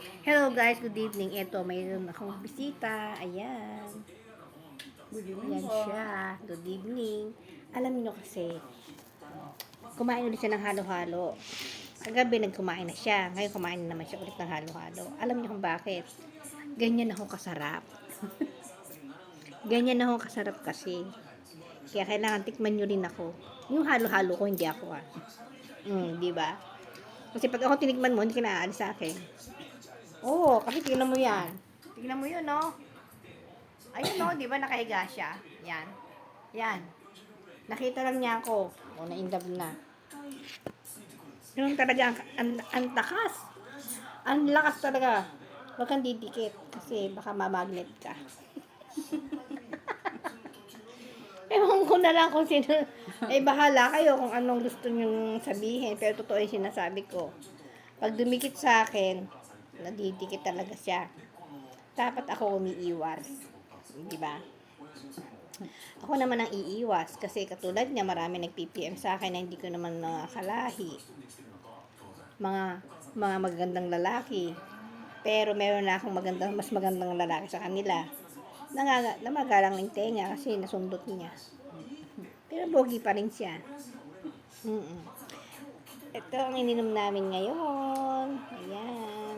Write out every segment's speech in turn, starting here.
Hello guys, good evening. Ito, mayroon akong bisita. Ayan. Good evening Ayan po. siya. Good evening. Alam niyo kasi, kumain ulit siya ng halo-halo. Kagabi nagkumain na siya. Ngayon kumain na naman siya ulit ng halo-halo. Alam niyo kung bakit? Ganyan ako kasarap. Ganyan ako kasarap kasi. Kaya kailangan tikman niyo rin ako. Yung halo-halo ko, hindi ako di ba? Kasi pag ako tinikman mo, hindi ka naaalis sa akin. Oo, kasi tingnan mo yan. Tingnan mo yun, no? Ayun, no? Di ba nakahiga siya? Yan. Yan. Nakita lang niya ako. O, na-indab na. Yung talaga, ang takas. Ang lakas talaga. Huwag kang didikit. Kasi baka mamagnet ka. Ewan ko na lang kung sino. Eh, bahala kayo kung anong gusto nyong sabihin. Pero totoo yung sinasabi ko. Pag dumikit sa akin, nadidikit talaga siya. Dapat ako umiiwas. Di ba? Ako naman ang iiwas. Kasi katulad niya, marami nag-PPM sa akin na hindi ko naman nakakalahi. Mga magagandang lalaki. Pero meron na akong mas magandang lalaki sa kanila. Namagalang ng tenga kasi nasundot niya. Pero bogi pa rin siya. Ito ang ininom namin ngayon. Ayan.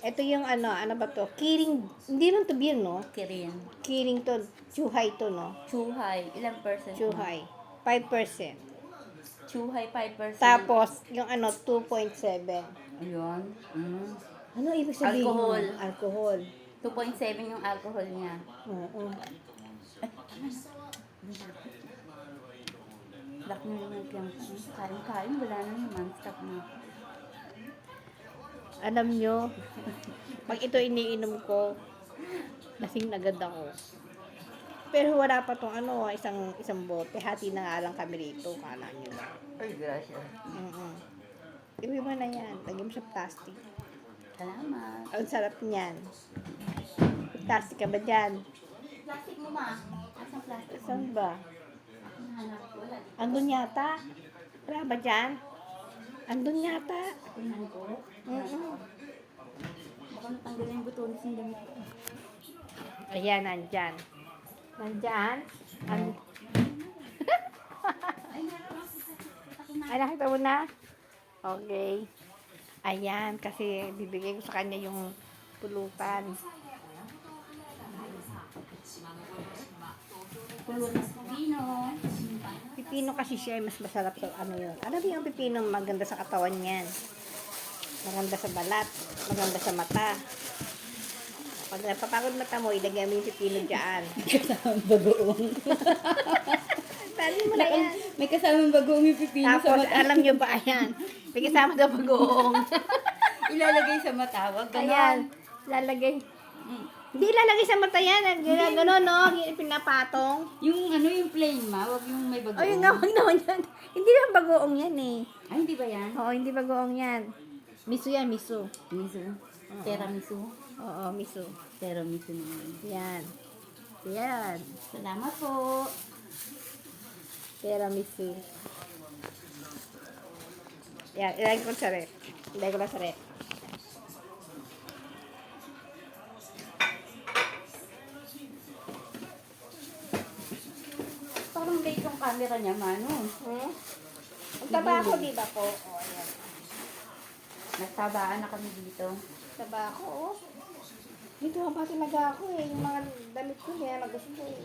Ito yung ano ba to? Kiring, hindi lang to beer, no? Kirin. Kiring to, chuhay to, no? Chuhay. Ilang percent? Chuhay. 5%. Chuhay 5%. Tapos, yung ano, 2.7. Ayun. Ano ibig sabihin? Alcohol. Alcohol. 2.7 yung alcohol niya. Oo. Lak na yung kain-kain. Wala na naman. Stop na. Alam nyo, pag ito iniinom ko, lasing agad ako. Pero wala pa tong ano, isang bote. Hati na nga lang kami rito. Kala nyo ba? Ay, gracias. Iwi mo na yan. Lagyan mo sa plastic. Salamat. Ang sarap niyan. Plastic ka ba dyan? Plastic mo, ma. Asang plastic? Saan ba? Ako nahanap ko. Wala. Andun yata. Wala ba dyan? Andun yata. Tingnan ko. Baka natanggal yung butones ng damit ko. Ayan, nandyan. Nandyan. Ay, nakita mo na? Okay. Ayan, kasi bibigay ko sa kanya yung pulutan. Pulutan ng pipino. Pipino kasi siya ay mas masarap sa ano yun. Alam mo yung pipino, maganda sa katawan niyan. Maganda sa balat. Maganda sa mata. Pag napapagod mata mo, ilagay mo yung pipino dyan. Kasamang bagoong. Tali mo na yan. May kasamang bagoong yung pipino sa Tapos, mata. alam nyo ba, ayan. May kasama daw pag-uong. Ilalagay sa mata. Wag ganon. Ayan. Lalagay. Hindi ilalagay sa mata yan. Gano'n, no? Pinapatong. Yung ano, yung plain ma, wag yung may bagoong. O, yung gawag naman yan. Hindi naman bagoong yan eh. Ay, hindi ba yan? Oo, hindi bagoong yan. Miso yan, miso. Miso. Tiramisu. Oo, miso. Tiramisu naman. Yan. Yan. Salamat po. Tiramisu. Yan, ilagay ko sa rep. Ilagay ko lang sa rep. Parang late yung camera niya, Mano. Ang tabako, di ba po? O, ayan. Nagtabaan na kami dito. Tabako, oh. Dito nga ba talaga ako eh. Yung mga damit ko, kaya nagusto eh.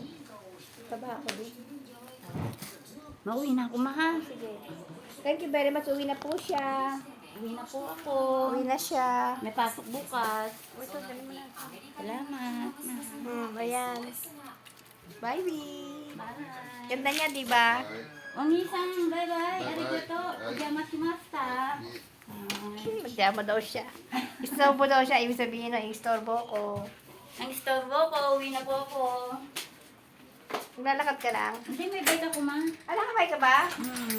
Tabako din. Mauwi na ako, maha. Sige. Thank you very much. Uwi na po siya. Uwi na po ako. Uwi na siya. May pasok bukas. Ito, dali mo na. Salamat. Ayan. Bye-bye. Bye. Ganda niya, di ba? Onisan, bye-bye. Arigato. Ojamashimasu. Magyama daw siya. Istorbo daw siya. Ibig sabihin na, istorbo ko. Ang istorbo ko, uwi na po ako. Naglalakad ka lang. Hindi, may bike ako, ma. Nakakabay ka ba?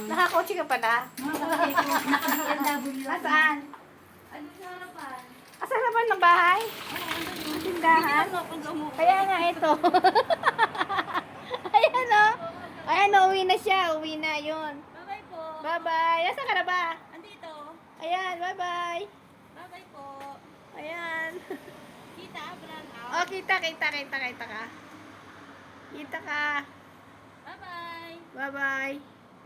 Nakakotse ka pala? Naka-BMW. Nasaan? Ano sa harapan? Asa naman ng bahay? Tindahan? Kaya nga ito. Ayan o. Ayan o, uwi na siya. Uwi na yun. Bye-bye po. Bye-bye. Asa ka na ba? Andito. Ayan, bye-bye. Bye-bye po. Ayan. Kita, brand out. Oh, kita ka. Kita ka. Bye-bye. Bye-bye.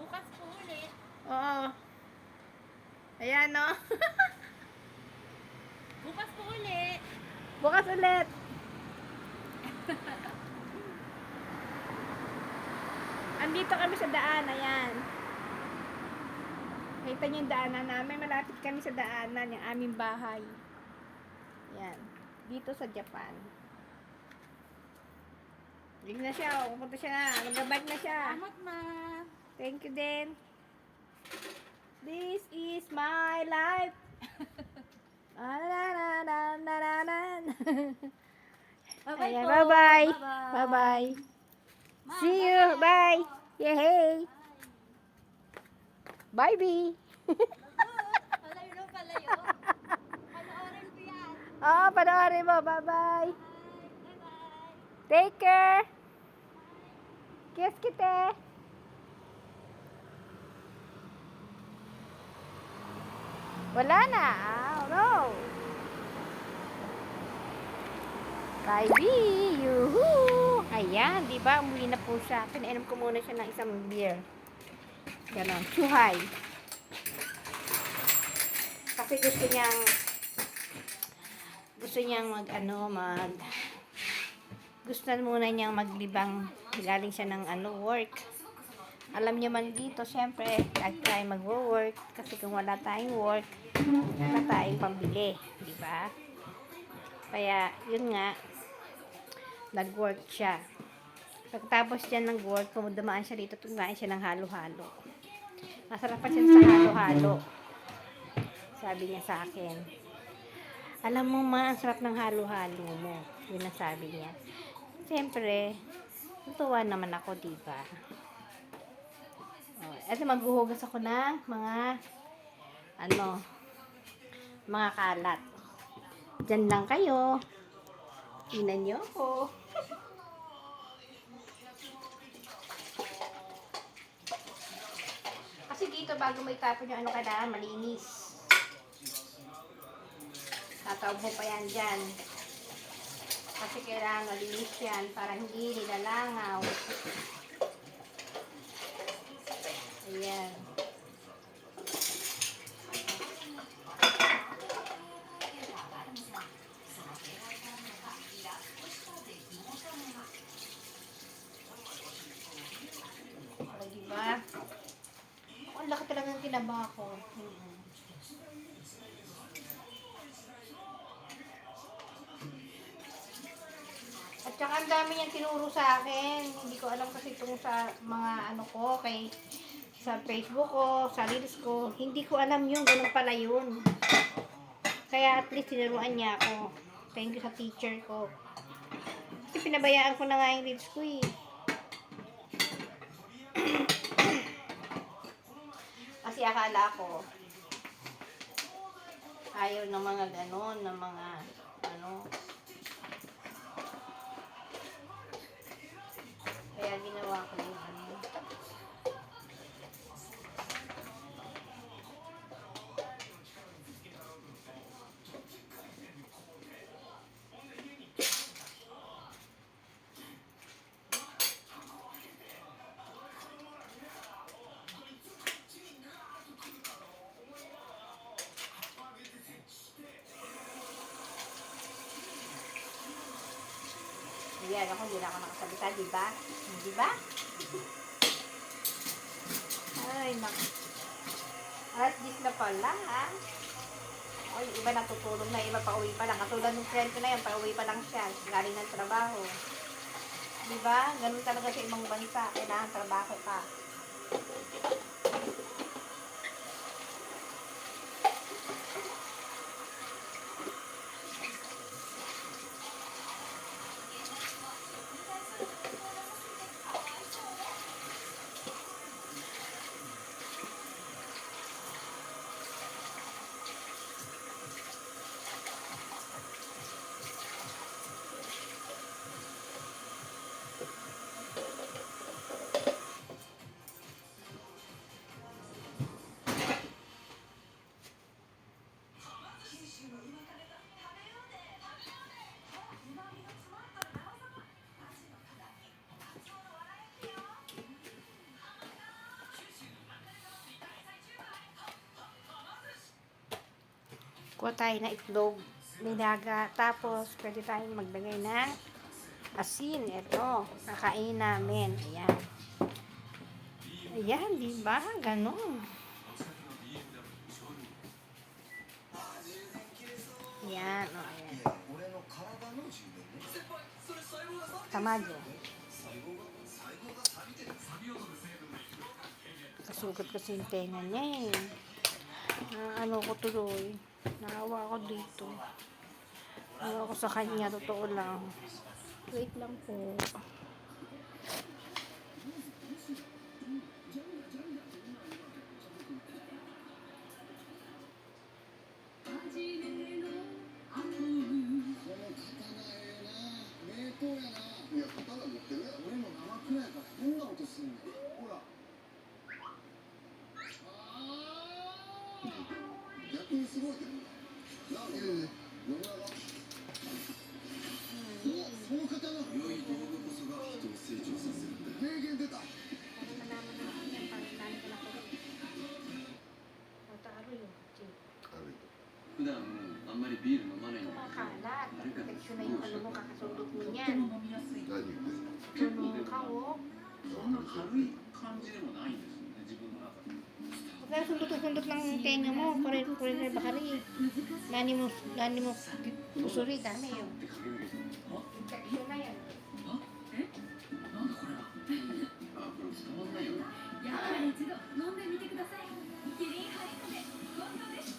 Bukas po ulit. Oo. Ayan, no? Bukas po ulit. Bukas ulit. Andito kami sa daan, ayan. Kita niyo yung daanan namin. Malapit kami sa daanan, yung aming bahay. Ayan. Dito sa Japan. Dito na siya, pupunta siya na. Mag-bike na siya. Salamat, ma. Thank you din. This is my life. Bye-bye Ayan, po. bye-bye. Bye-bye. Bye-bye. Ma, See you. Bye. Yay. Bye, B. Palayo na palayo. Panoorin ko yan. Oo, panoorin mo. Bye-bye. Bye-bye. Take care. Kiss kita. Wala na. Oh, no. Bye, B. Yuhu. Ayan, di ba? Umuwi na po siya. Pinainom ko muna siya ng isang beer. Ganon. Chuhay. Kasi gusto niyang gusto muna niyang maglibang galing siya ng work. Alam niyo man dito, syempre, kahit tayo mag-work, kasi kung wala tayong work, wala tayong pambili, di ba? Kaya, yun nga, nag-work siya. Pagkatapos siya ng work, dumaan siya dito, tumain siya ng halo-halo. Masarapan siya sa halo-halo. Sabi niya sa akin, alam mo ma, ang sarap ng halo-halo mo. Yun ang sabi niya. Siyempre, natuwa naman ako, diba? Oh, eto maghuhugas ako ng mga kalat. Diyan lang kayo. Tingnan niyo ako. Kasi dito, bago may tapon yung kailangan malinis. Tataob mo pa yan dyan. Kasi kailangan malinis yan para hindi nilalangaw. Ayan. O, diba? Ang laki talaga ng kinaba ko. At saka ang dami niyang tinuro sa akin. Hindi ko alam kasi itong sa mga sa Facebook ko, sa Reels ko. Hindi ko alam yung ganun pala yun. Kaya at least tinuruan niya ako. Thank you sa teacher ko. Kasi pinabayaan ko na nga yung Reels ko eh. Kasi akala ko ayaw ng mga ganon, ng mga kaya ginawa ko yung Ayan, ako hindi na ako nakasalita, diba? Diba? Ay, naku. Alas 10 na pala, ha? O, yung iba natutulog na, iba pa uwi pa lang. Katulad ng friend ko na yan, pa uwi pa lang siya. Galing ng trabaho. Diba? Ganun talaga sa ibang bansa. Kailangan trabaho ka. Kuha tayo na itlog, nilaga, tapos pwede tayong maglagay ng asin. Ito, kakainin namin. Ayan. Ayan, di ba? Ganon. Ayan, o, ayan. Tamago. Kasugat kasi yung tenga niya eh. Ano ko tuloy. Naawa ako dito. Naawa ko sa kanya, totoo lang. Wait lang po. Kumakalat. Infeksyon na yung ano mo, kakasundot mo niyan. Tunong ka, oh. Kaya sundot-sundot lang yung tenga mo. Kore-kore baka rin. Nani mo usuri, dami yun. Infeksyon na yan. やはり一度飲んでみてください。キリンハイカで本当です。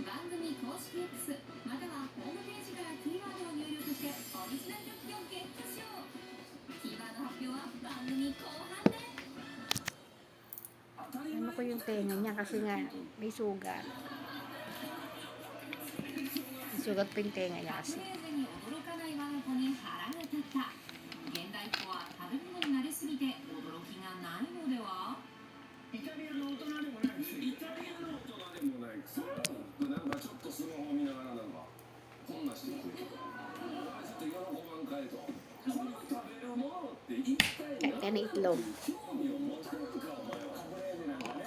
番組公式 X またはホームページからキーワードを入力してオリジナル楽器をゲットしよう。キーワード発表は番組後半で。 Ano ko yung tenga niya kasi nga may sugat. May sugat pa yung tenga niya kasi. に驚かない我が子に腹が立った。現代っ子は食べ物に慣れすぎて驚きがないのでは？イタリアの大人でもないです。イタリアの大人でもない。そうなんかちょっとスマホ見ながらなんかこんなしてくれとか。ちょっと喜ばんかえと。この食べるものって一体何？ Yan ang itlog. 興味を持たないかお前は。これでなんかね。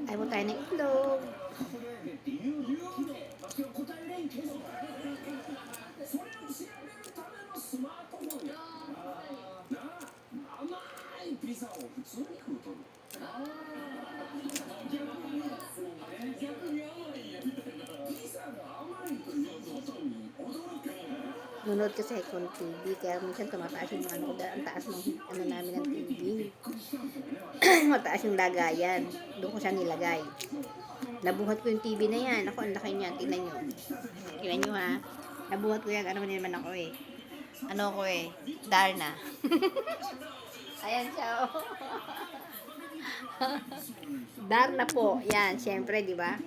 Ayaw mo tayo ng itlog. カフレーゼって言うけど、私は答えれんけど、それを調べるためのスマートフォンや。なあ、甘いピザを普通に食うとる。逆に甘いやみたいな。ピザが甘いということに驚く。 Nunod kasi ako ng TV, kaya minsan tumataas yung ano, ang taas ng ano namin ng TV. Mataas yung lagayan. Doon ko siya nilagay. Nabuhat ko yung TV na yan. Ako, ang laki niya. Tingnan nyo. Tingnan nyo ha. Nabuhat ko yan. Ano man naman ako eh. Ano ko eh. Darna. Ayan siya oh. Darna po. Yan, syempre, di ba?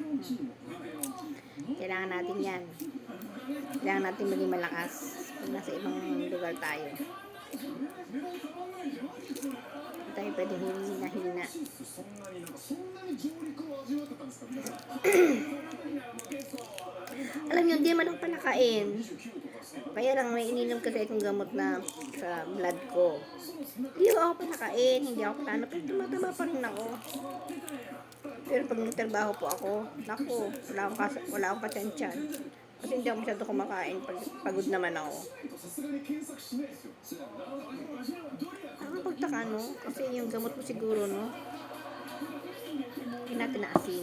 Kailangan natin yan. Kailangan natin maging malakas pag nasa ibang lugar tayo. Hindi tayo pwede hina-hina. Alam nyo, hindi naman ako panakain. Kaya lang may ininom kasi akong gamot na sa blood ko. Hindi ako panakain, hindi ako plano. Pero tumatama pa rin ako. Pero pag nagtrabaho po ako, naku, wala akong patsyan-tsan. Kasi hindi ako masyado kumakain. Pagod naman ako. Nakakapagtaka, no? Kasi yung gamot mo siguro, no? Hindi natin na asin.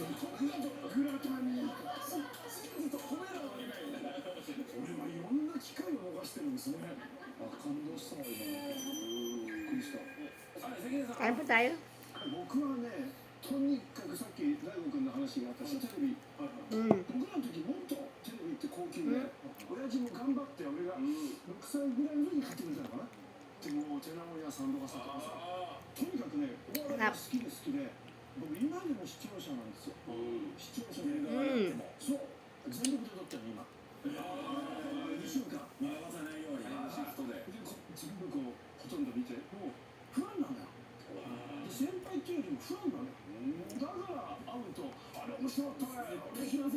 Kain po tayo? とにかくさっき大悟君の話があったし、テレビ、僕らの時もっとテレビって高級で、親父も頑張って俺が6歳ぐらいの時に買ってくれたのかな。でも寺森屋さんとかさ、とにかくね、お笑いが好きで好きで、僕今でも視聴者なんですよ。視聴者でそう全力で撮ってる今。2週間見逃さないようにシフトで全部こうほとんど見て、もうファンなんだよ。先輩っていうよりもファンなのよ。だから会うと、あれ面白かったね、俺平